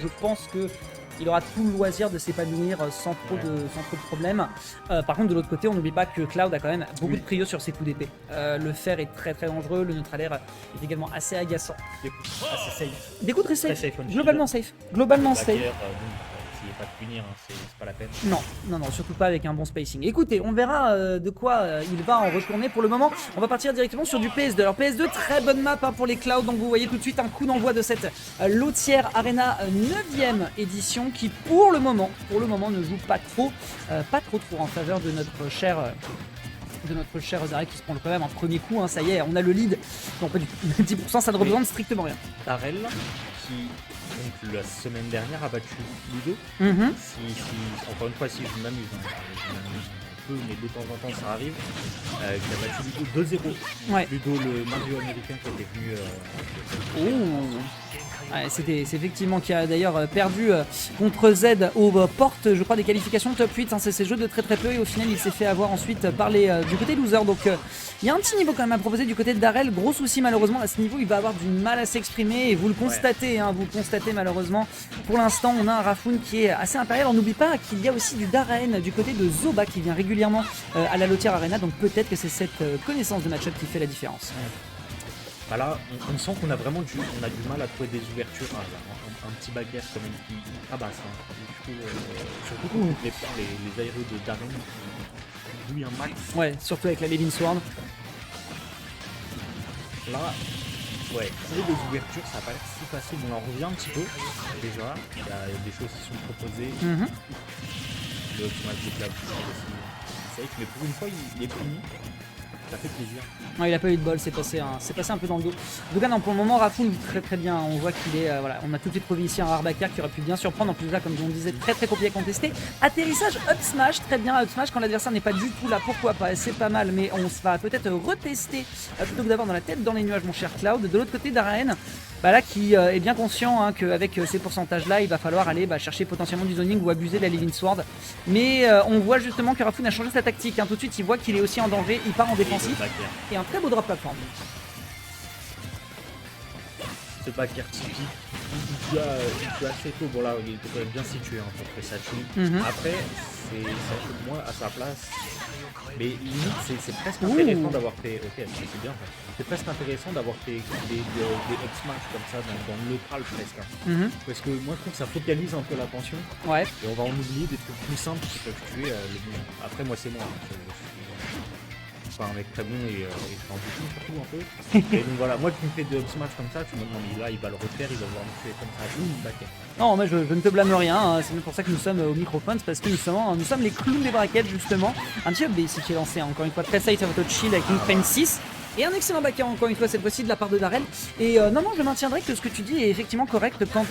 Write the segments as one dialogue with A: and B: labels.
A: je pense que il aura tout le loisir de s'épanouir sans trop de problèmes. Par contre, de l'autre côté, on n'oublie pas que Cloud a quand même beaucoup de prio sur ses coups d'épée. Le fer est très très dangereux, le neutralaire est également assez agaçant.
B: Des coups assez safe.
A: Des coups très safe,
B: Très safe on
A: globalement safe. Globalement
B: La
A: safe.
B: guerre, s'il n'y a pas de punir, hein, c'est pas la peine.
A: Non, non, non, surtout pas avec un bon spacing. Écoutez, on verra de quoi il va en retourner. Pour le moment, on va partir directement sur du PS2. Alors PS2, très bonne map hein, pour les Clouds. Donc vous voyez tout de suite un coup d'envoi de cette Lotière Arena 9e édition qui pour le moment ne joue pas trop en faveur de notre cher Darrell qui se prend quand même un premier coup, hein, ça y est, on a le lead. Non, pas du tout. 10%, ça ne représente strictement rien.
B: Darrell, qui donc, la semaine dernière a battu Ludo. Encore une fois, si je m'amuse, hein, un peu, mais de temps en temps ça arrive, qui a battu Ludo 2-0.
A: Ouais.
B: Ludo, le Mario américain qui était venu.
A: Ouais, c'est effectivement qui a d'ailleurs perdu contre Z aux portes, je crois, des qualifications top 8. Hein, c'est ces jeux de très très peu et au final il s'est fait avoir ensuite par du côté loser. Donc il y a un petit niveau quand même à proposer du côté de Darrell. Gros souci malheureusement à ce niveau, il va avoir du mal à s'exprimer et vous le constatez, hein, vous le constatez malheureusement. Pour l'instant, on a un Rafoon qui est assez impérial. On n'oublie pas qu'il y a aussi du Darren du côté de Zoba qui vient régulièrement à la Lotière Arena. Donc peut-être que c'est cette connaissance de match-up qui fait la différence.
B: Bah là, on sent qu'on a vraiment du mal à trouver des ouvertures, un petit baguette quand même qui tabasse. Hein. Du coup, surtout contre les aéros de Darren qui douillent un max.
A: Ouais, surtout avec la Levin Sword.
B: Là, ouais, trouver des ouvertures, ça va pas être si facile. On en revient un petit peu déjà. Il y a des choses qui sont proposées. Le match de Cloud, c'est safe, mais pour une fois, il est puni. Ça fait plaisir.
A: Non, il a pas eu de bol, c'est passé un peu dans le dos. En tout cas, non, pour le moment, Rafoon très très bien. On voit qu'il est, voilà, on a tout de suite trouvé ici un Harbacker qui aurait pu bien surprendre. En plus là, comme on disait, très très compliqué à contester. Atterrissage up smash, très bien up smash quand l'adversaire n'est pas du tout là. Pourquoi pas? C'est pas mal, mais on va peut-être retester plutôt que d'avoir dans la tête dans les nuages, mon cher Cloud. De l'autre côté, Darren, là qui est bien conscient hein, qu'avec ces pourcentages là, il va falloir aller chercher potentiellement du zoning ou abuser de la Living Sword. Mais on voit justement que Rafoon a changé sa tactique. Hein. Tout de suite, il voit qu'il est aussi en danger. Il part en défensif. Et un très beau drop plateforme.
B: Ce backer typique, il tue assez tôt. Bon là, il était quand même bien situé hein, pour que ça tue. Après, c'est moi à sa place. Mais limite, c'est presque intéressant d'avoir fait. Ok, c'est bien. C'est presque intéressant d'avoir fait des up smash comme ça dans le neutral presque. Hein. Parce que moi je trouve que ça focalise un peu l'attention.
A: Ouais.
B: Et on va en oublier des trucs plus simples qui peuvent tuer le monde. Après, moi c'est moi. Je suis un mec très bon et je fais en bouton surtout un peu. Et donc voilà, moi tu me fais des up smash comme ça, tu me demandes là il va le refaire, il va vouloir me tuer comme ça. Backer.
A: Non, mais je ne te blâme rien, hein. C'est même pour ça que nous sommes au microphone, parce que nous sommes les clowns des braquettes justement. Un petit update ici qui est lancé, hein. Encore une fois, très safe avec Shield avec une frame 6. Et un excellent backer encore une fois cette fois-ci de la part de Darrell. Et non, je maintiendrai que ce que tu dis est effectivement correct. Quand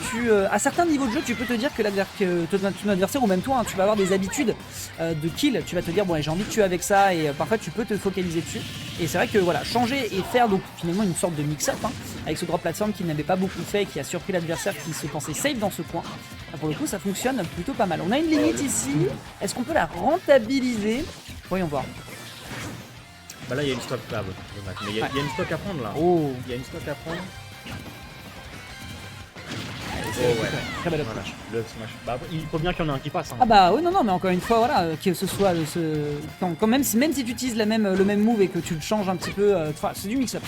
A: à certains niveaux de jeu, tu peux te dire que ton adversaire ou même toi, hein, tu vas avoir des habitudes de kill. Tu vas te dire, bon, j'ai envie de tuer avec ça et parfois tu peux te focaliser dessus. Et c'est vrai que voilà, changer et faire donc finalement une sorte de mix-up hein, avec ce drop plateforme qui n'avait pas beaucoup fait et qui a surpris l'adversaire qui se pensait safe dans ce coin. Pour le coup, ça fonctionne plutôt pas mal. On a une limite ici. Est-ce qu'on peut la rentabiliser? Voyons voir.
B: Bah là il y a une stock là, mais il y a une stock à prendre là.
A: Oh.
B: Il y a une stock à prendre.
A: Très belle
B: voilà. Le smash. Bah, il faut bien qu'il y en ait un qui passe. Hein.
A: Ah bah oui non mais encore une fois voilà que ce soit quand même si tu utilises le même move et que tu le changes un petit peu, c'est du mix-up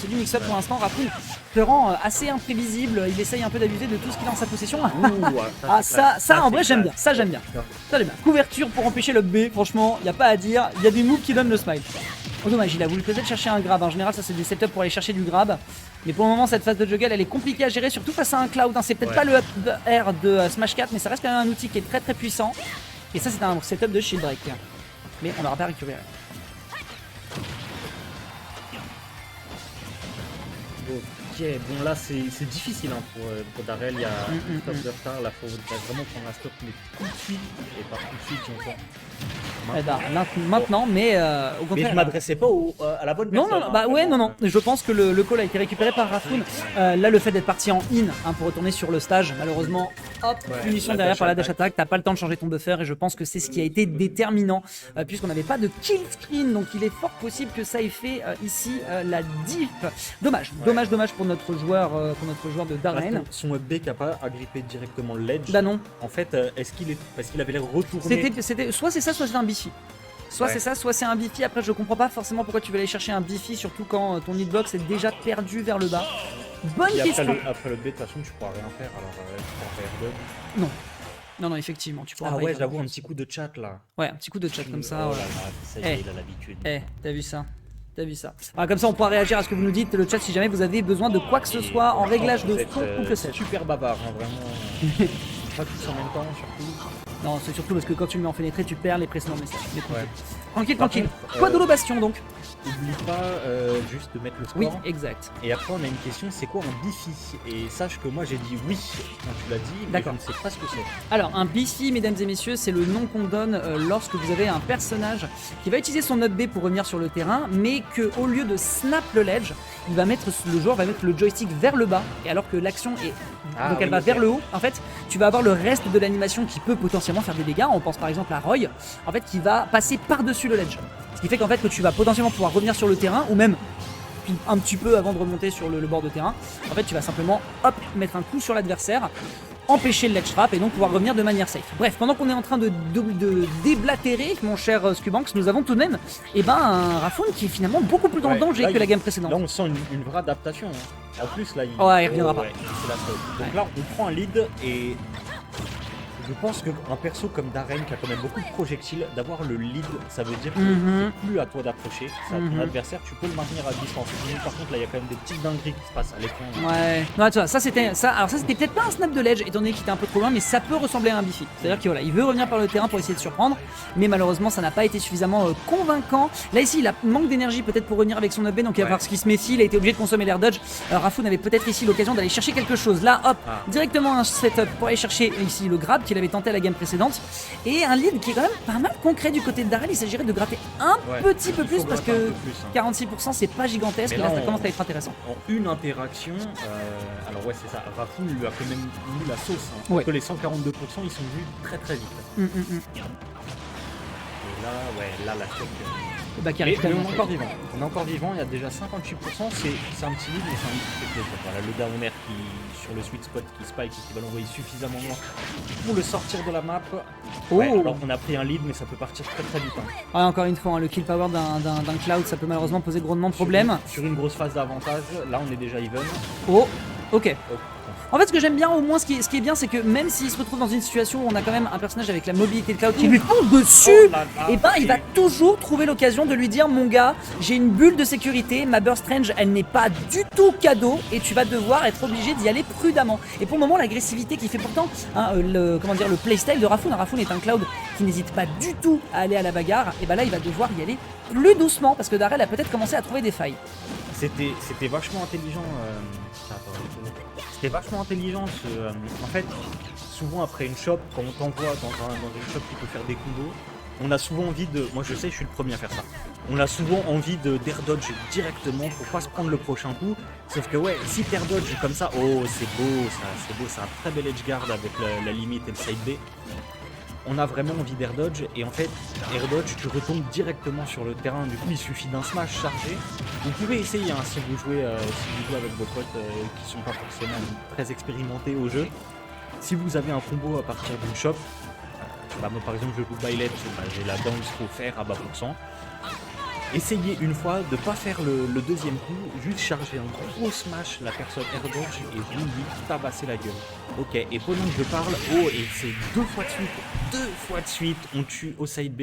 A: pour l'instant. Rafoon te rend assez imprévisible. Il essaye un peu d'abuser de tout ce qu'il a en sa possession. Ça en vrai j'aime bien. Ça j'aime bien. Couverture pour empêcher le B. Franchement il y a pas à dire. Il y a des moves qui donnent le smile. Oh, dommage, il a voulu peut-être chercher un grab. En général, ça c'est des setups pour aller chercher du grab. Mais pour le moment, cette phase de juggle, elle est compliquée à gérer, surtout face à un Cloud. Hein. C'est peut-être pas le up air de Smash 4, mais ça reste quand même un outil qui est très très puissant. Et ça, c'est un setup de shield break. Mais on l'aura pas récupéré.
B: Ok, bon là c'est difficile hein, pour Darrell, il y a un stop de retard, là faut vraiment prendre la stop mais tout de suite, et pas tout de suite j'entends.
A: Maintenant, mais au contraire.
B: Mais je m'adressais pas à la bonne personne.
A: Non, je pense que le call a été récupéré par Rafoon. Là, le fait d'être parti en in hein, pour retourner sur le stage, malheureusement, hop, punition
B: la
A: derrière
B: dash
A: par la dash
B: attack.
A: attack, t'as pas le temps de changer ton buffer et je pense que c'est ce qui a été déterminant puisqu'on n'avait pas de kill screen, donc il est fort possible que ça ait fait ici la diff. Dommage, dommage pour notre joueur de Darren.
B: Son up B qui a pas agrippé directement le ledge.
A: Bah non,
B: En fait, est-ce qu'il est parce qu'il avait l'air retourné.
A: c'était soit c'est ça, soit c'est un bifi. Soit c'est ça, soit c'est un bifi. Après, je comprends pas forcément pourquoi tu veux aller chercher un bifi, surtout quand ton hitbox est déjà perdu vers le bas. Bonne
B: Et
A: question.
B: après le B, de toute façon, tu pourras rien faire. Alors, tu pourras faire
A: Non, effectivement, tu pourras
B: Ah
A: pas
B: ouais,
A: y
B: j'avoue, un petit coup de chat là.
A: Ouais, un petit coup de chat comme ça.
B: Oh
A: Ouais.
B: là là, ça y est, il a l'habitude.
A: T'as vu ça? T'as vu ça? Alors, comme ça, on pourra réagir à ce que vous nous dites, le chat, si jamais vous avez besoin de quoi que ce soit en réglage de son ou que sais-je.
B: Super bavard, hein, vraiment. Pas tous en même temps, surtout.
A: Non, c'est surtout parce que quand tu le mets en fenêtré, tu perds les précédents messages. Mais
B: Ouais.
A: tranquille,
B: Par
A: tranquille.
B: contre,
A: Quoi de l'eau bastion donc?
B: Oublie pas juste de mettre le
A: Oui,
B: score.
A: exact.
B: Et après, on a une question, c'est quoi un bifi? Et sache que moi, j'ai dit oui quand tu l'as dit, mais je
A: D'accord.
B: ne sais pas ce que c'est.
A: Alors, un bifi, mesdames et messieurs, c'est le nom qu'on donne lorsque vous avez un personnage qui va utiliser son up B pour revenir sur le terrain, mais que au lieu de snap le ledge, le joueur va mettre le joystick vers le bas, et alors que l'action est donc elle va vers le haut. En fait, tu vas avoir le reste de l'animation qui peut potentiellement faire des dégâts. On pense par exemple à Roy, en fait, qui va passer par-dessus le ledge, ce qui fait qu'en fait que tu vas potentiellement pouvoir revenir sur le terrain ou même un petit peu avant de remonter sur le bord de terrain. En fait, tu vas simplement hop mettre un coup sur l'adversaire, empêcher le ledge trap et donc pouvoir revenir de manière safe. Bref, pendant qu'on est en train de déblatérer, mon cher Scubanks, nous avons tout de même un Rafoon qui est finalement beaucoup plus en danger
B: là,
A: que la game précédente.
B: Là, on sent une vraie adaptation. Hein. En plus, là, il
A: reviendra pas.
B: C'est la faute. Donc là, on prend un lead et je pense qu'un perso comme Darren qui a quand même beaucoup de projectiles, d'avoir le lead, ça veut dire que c'est plus à toi d'approcher. Ton adversaire, tu peux le maintenir à distance. Mais par contre, là, il y a quand même des petites dingueries qui se passent à l'écran.
A: Ouais. Non, tu vois, ça c'était peut-être pas un snap de ledge étant donné qu'il était un peu trop loin, mais ça peut ressembler à un bifi. C'est-à-dire qu'il il veut revenir par le terrain pour essayer de surprendre, mais malheureusement ça n'a pas été suffisamment convaincant. Là ici, il a manque d'énergie peut-être pour revenir avec son up B, donc il va voir ce qui se méfie. Il a été obligé de consommer l'air dodge. Rafoon avait peut-être ici l'occasion d'aller chercher quelque chose. Là, hop, directement un setup pour aller chercher ici le grab qu'il avait tenté à la game précédente. Et un lead qui est quand même pas mal concret du côté de Darrell. Il s'agirait de gratter un petit peu plus parce que 46% c'est pas gigantesque. Et là, ça commence à être intéressant.
B: En une interaction, alors ouais, c'est ça. Rafoon lui a quand même mis la sauce. Hein, parce que les 142% ils sont vus très très vite. Et là, la choc.
A: Bah,
B: mais on est encore vivant. On est encore vivant, il y a déjà 58%, c'est un petit lead, mais c'est un lead qui fait plaisir. Voilà, le downer qui, sur le sweet spot qui spike et qui va l'envoyer suffisamment loin pour le sortir de la map. Alors on a pris un lead, mais ça peut partir très très vite. Hein.
A: Ouais, encore une fois, le kill power d'un Cloud, ça peut malheureusement poser grandement de problèmes.
B: Sur une grosse phase d'avantage, là on est déjà even.
A: Ok. En fait, ce que j'aime bien, au moins, ce qui est bien, c'est que même s'il se retrouve dans une situation où on a quand même un personnage avec la mobilité de Cloud qui lui fonce dessus, et il va toujours trouver l'occasion de lui dire, mon gars, j'ai une bulle de sécurité, ma burst range, elle n'est pas du tout cadeau, et tu vas devoir être obligé d'y aller prudemment. Et pour le moment, l'agressivité qui fait pourtant le playstyle de Rafoon. Rafoon est un Cloud qui n'hésite pas du tout à aller à la bagarre, et là, il va devoir y aller plus doucement parce que Darrell a peut-être commencé à trouver des failles.
B: C'était vachement intelligent. C'était vachement intelligent. En fait, souvent après une shop, quand on t'envoie dans une shop qui peut faire des combos, on a souvent envie de. Moi je sais, je suis le premier à faire ça. On a souvent envie d'air dodge directement pour pas se prendre le prochain coup. Sauf que si t'air dodge comme ça, c'est beau, c'est un très bel edge guard avec la limite et le side B. On a vraiment envie d'air dodge et en fait air dodge tu retombes directement sur le terrain, du coup il suffit d'un smash chargé. Vous pouvez essayer si vous jouez avec vos potes qui sont pas forcément très expérimentés au jeu. Si vous avez un combo à partir d'une shop, moi par exemple je joue Byleth, j'ai la dance pour faire à bas %. Essayez une fois de pas faire le deuxième coup, juste charger un gros smash la personne air dodge et vous lui tabassez la gueule. Ok, et pendant que je parle, et c'est deux fois de suite, on tue au side B.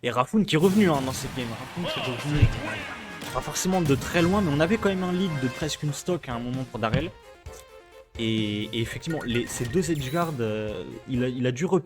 B: Et Rafoon qui est revenu dans cette game, Rafoon qui est revenu, pas forcément de très loin, mais on avait quand même un lead de presque une stock à un moment pour Darrell. Et effectivement, ces deux edgeguards, il a dû repérer.